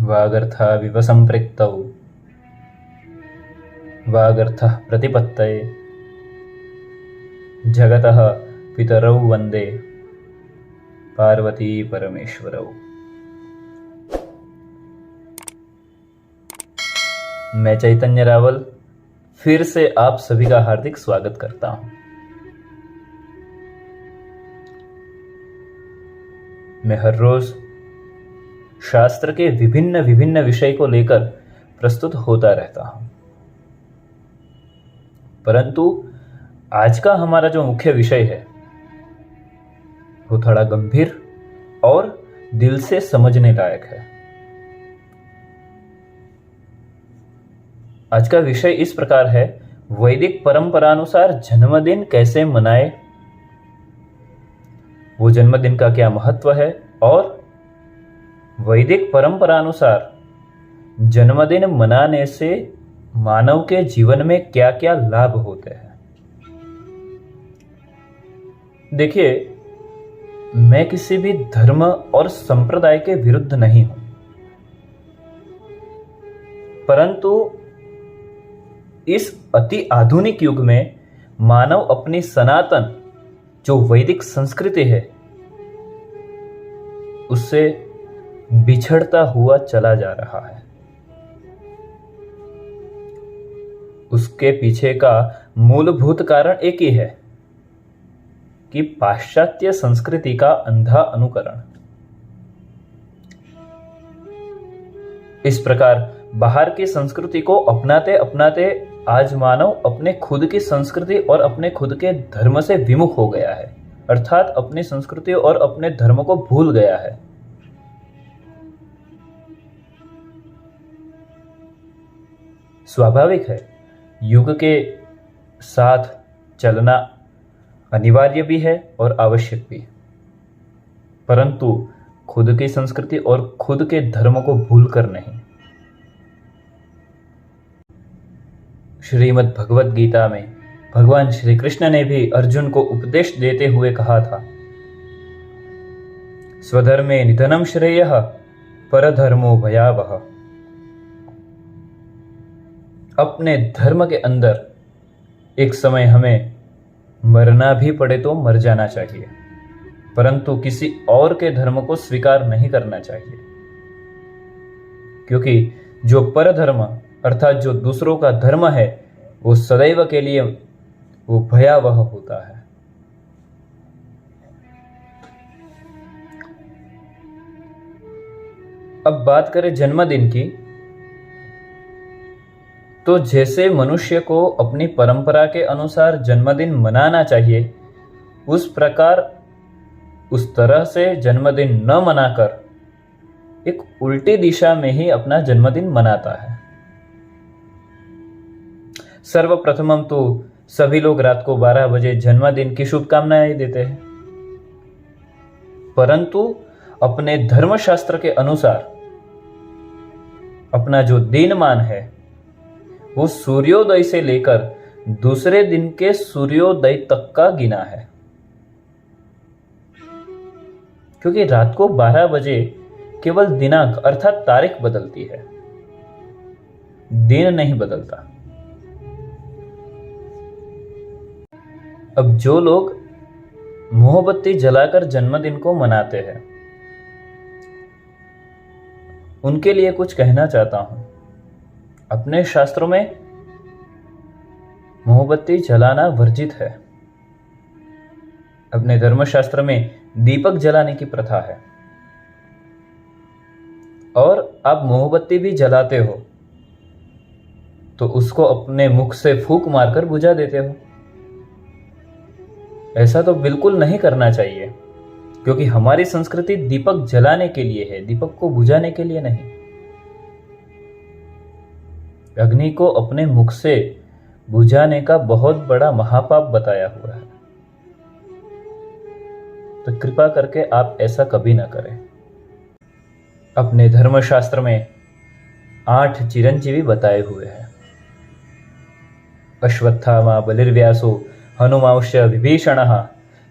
वागर्थाविव सम्पृक्तौ वागर्थः प्रतिपत्तये जगतः पितरौ वन्दे पार्वती परमेश्वरौ। मैं चैतन्य रावल फिर से आप सभी का हार्दिक स्वागत करता हूं। मैं हर रोज शास्त्र के विभिन्न विभिन्न विषय को लेकर प्रस्तुत होता रहता हूं, परंतु आज का हमारा जो मुख्य विषय है वो थोड़ा गंभीर और दिल से समझने लायक है। आज का विषय इस प्रकार है, वैदिक परंपरानुसार जन्मदिन कैसे मनाए, वो जन्मदिन का क्या महत्व है और वैदिक परंपरानुसार जन्मदिन मनाने से मानव के जीवन में क्या क्या लाभ होते हैं। देखिए, मैं किसी भी धर्म और संप्रदाय के विरुद्ध नहीं हूं, परंतु इस अति आधुनिक युग में मानव अपनी सनातन जो वैदिक संस्कृति है उससे बिछड़ता हुआ चला जा रहा है। उसके पीछे का मूलभूत कारण एक ही है कि पाश्चात्य संस्कृति का अंधा अनुकरण। इस प्रकार बाहर की संस्कृति को अपनाते अपनाते आज मानव अपने खुद की संस्कृति और अपने खुद के धर्म से विमुख हो गया है, अर्थात अपनी संस्कृति और अपने धर्म को भूल गया है। स्वाभाविक है, युग के साथ चलना अनिवार्य भी है और आवश्यक भी, परंतु खुद की संस्कृति और खुद के धर्म को भूलकर नहीं। श्रीमद् भगवद गीता में भगवान श्री कृष्ण ने भी अर्जुन को उपदेश देते हुए कहा था, स्वधर्मे निधनम श्रेयः परधर्मो भयावह। अपने धर्म के अंदर एक समय हमें मरना भी पड़े तो मर जाना चाहिए, परंतु किसी और के धर्म को स्वीकार नहीं करना चाहिए, क्योंकि जो परधर्म अर्थात जो दूसरों का धर्म है वो सदैव के लिए वो भयावह होता है। अब बात करें जन्मदिन की, तो जैसे मनुष्य को अपनी परंपरा के अनुसार जन्मदिन मनाना चाहिए, उस प्रकार उस तरह से जन्मदिन न मनाकर एक उल्टी दिशा में ही अपना जन्मदिन मनाता है। सर्वप्रथमम तो सभी लोग रात को 12 बजे जन्मदिन की शुभकामनाएं देते हैं, परंतु अपने धर्मशास्त्र के अनुसार अपना जो दिनमान है वो सूर्योदय से लेकर दूसरे दिन के सूर्योदय तक का गिना है, क्योंकि रात को 12 बजे केवल दिनांक अर्थात तारीख बदलती है, दिन नहीं बदलता। अब जो लोग मोमबत्ती जलाकर जन्मदिन को मनाते हैं उनके लिए कुछ कहना चाहता हूं। अपने शास्त्रों में मोमबत्ती जलाना वर्जित है। अपने धर्मशास्त्र में दीपक जलाने की प्रथा है, और आप मोमबत्ती भी जलाते हो तो उसको अपने मुख से फूंक मारकर बुझा देते हो। ऐसा तो बिल्कुल नहीं करना चाहिए, क्योंकि हमारी संस्कृति दीपक जलाने के लिए है, दीपक को बुझाने के लिए नहीं। अग्नि को अपने मुख से बुझाने का बहुत बड़ा महापाप बताया हुआ है, तो कृपा करके आप ऐसा कभी ना करें। अपने धर्मशास्त्र में 8 चिरंजीवी बताए हुए हैं। अश्वत्थामा बलिर्व्यासो हनुमांश्च विभीषणः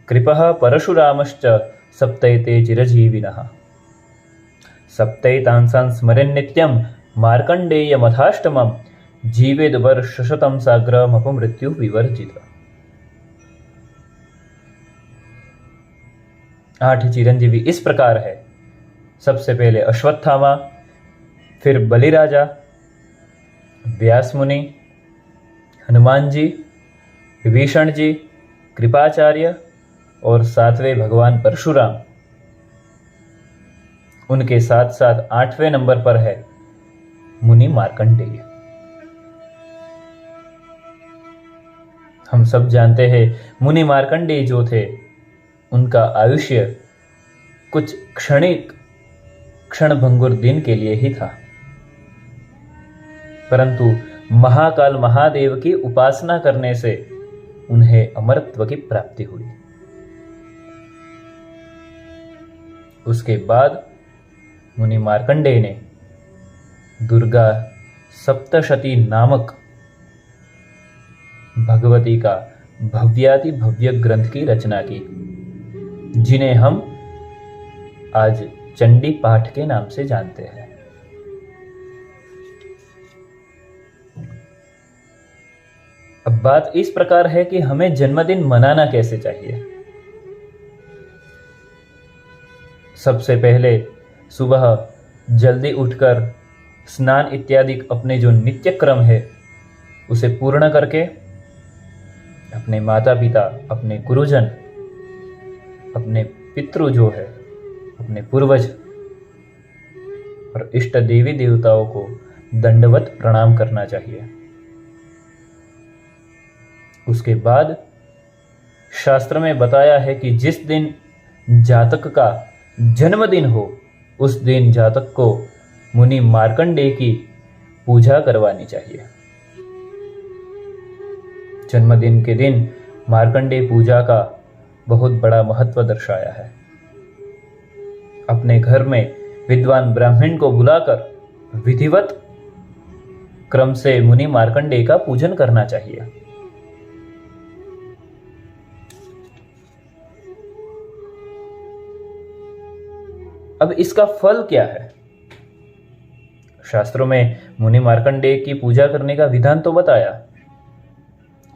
कृपः परशुरामश्च सप्तैते चिरजीविनः। सप्तैतांसान् स्मरेन् नित्यं मार्कण्डेयमथाष्टमं जीवेद वर्षशतं साग्रमपमृत्यु विवर्जित। 8 चिरंजीवी इस प्रकार है। सबसे पहले अश्वत्थामा, फिर बलिराजा, व्यास मुनि, हनुमान जी, विभीषण जी, कृपाचार्य और 7वें भगवान परशुराम। उनके साथ साथ 8वें नंबर पर है मुनि मार्कंडेय। हम सब जानते हैं मुनि मार्कंडेय जो थे उनका आयुष्य कुछ क्षणभंगुर दिन के लिए ही था, परंतु महाकाल महादेव की उपासना करने से उन्हें अमरत्व की प्राप्ति हुई। उसके बाद मुनि मार्कंडेय ने दुर्गा सप्तशती नामक भगवती का भव्याति भव्य ग्रंथ की रचना की, जिन्हें हम आज चंडी पाठ के नाम से जानते हैं। अब बात इस प्रकार है कि हमें जन्मदिन मनाना कैसे चाहिए। सबसे पहले सुबह जल्दी उठकर स्नान इत्यादि अपने जो नित्य क्रम है उसे पूर्ण करके अपने माता पिता, अपने गुरुजन, अपने पितृ जो है, अपने पूर्वज और इष्ट देवी देवताओं को दंडवत प्रणाम करना चाहिए। उसके बाद शास्त्र में बताया है कि जिस दिन जातक का जन्मदिन हो उस दिन जातक को मुनि मार्कंडेय की पूजा करवानी चाहिए। जन्मदिन के दिन मार्कंडेय पूजा का बहुत बड़ा महत्व दर्शाया है। अपने घर में विद्वान ब्राह्मण को बुलाकर विधिवत क्रम से मुनि मार्कंडेय का पूजन करना चाहिए। अब इसका फल क्या है? शास्त्रों में मुनि मार्कंडेय की पूजा करने का विधान तो बताया,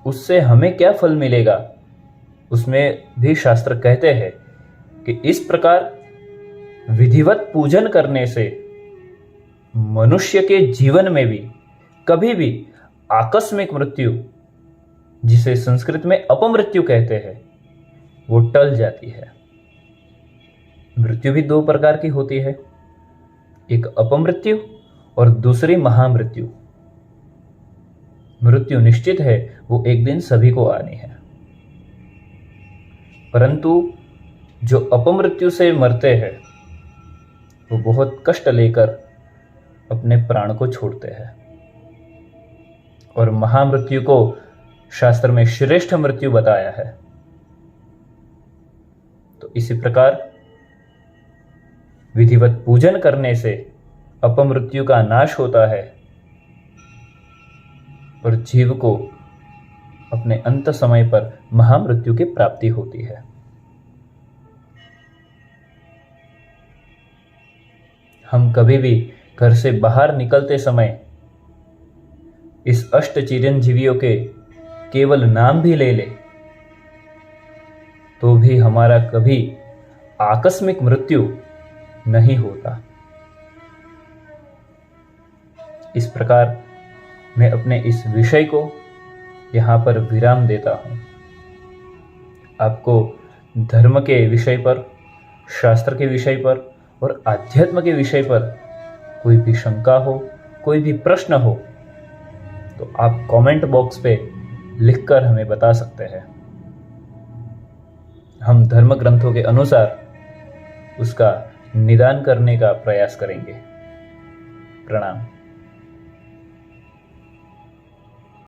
उससे हमें क्या फल मिलेगा उसमें भी शास्त्र कहते हैं कि इस प्रकार विधिवत पूजन करने से मनुष्य के जीवन में भी कभी भी आकस्मिक मृत्यु, जिसे संस्कृत में अपमृत्यु कहते हैं, वो टल जाती है। मृत्यु भी 2 प्रकार की होती है, एक अपमृत्यु और दूसरी महामृत्यु। मृत्यु निश्चित है, वो एक दिन सभी को आनी है, परंतु जो अपमृत्यु से मरते हैं वो बहुत कष्ट लेकर अपने प्राण को छोड़ते हैं। और महामृत्यु को शास्त्र में श्रेष्ठ मृत्यु बताया है। तो इसी प्रकार विधिवत पूजन करने से अपमृत्यु का नाश होता है और जीव को अपने अंत समय पर महामृत्यु की प्राप्ति होती है। हम कभी भी घर से बाहर निकलते समय इस अष्ट चिरंजीवियों के केवल नाम भी ले ले तो भी हमारा कभी आकस्मिक मृत्यु नहीं होता। इस प्रकार मैं अपने इस विषय को यहाँ पर विराम देता हूँ। आपको धर्म के विषय पर, शास्त्र के विषय पर और आध्यात्म के विषय पर कोई भी शंका हो, कोई भी प्रश्न हो तो आप कमेंट बॉक्स पे लिखकर हमें बता सकते हैं। हम धर्म ग्रंथों के अनुसार उसका निदान करने का प्रयास करेंगे। प्रणाम।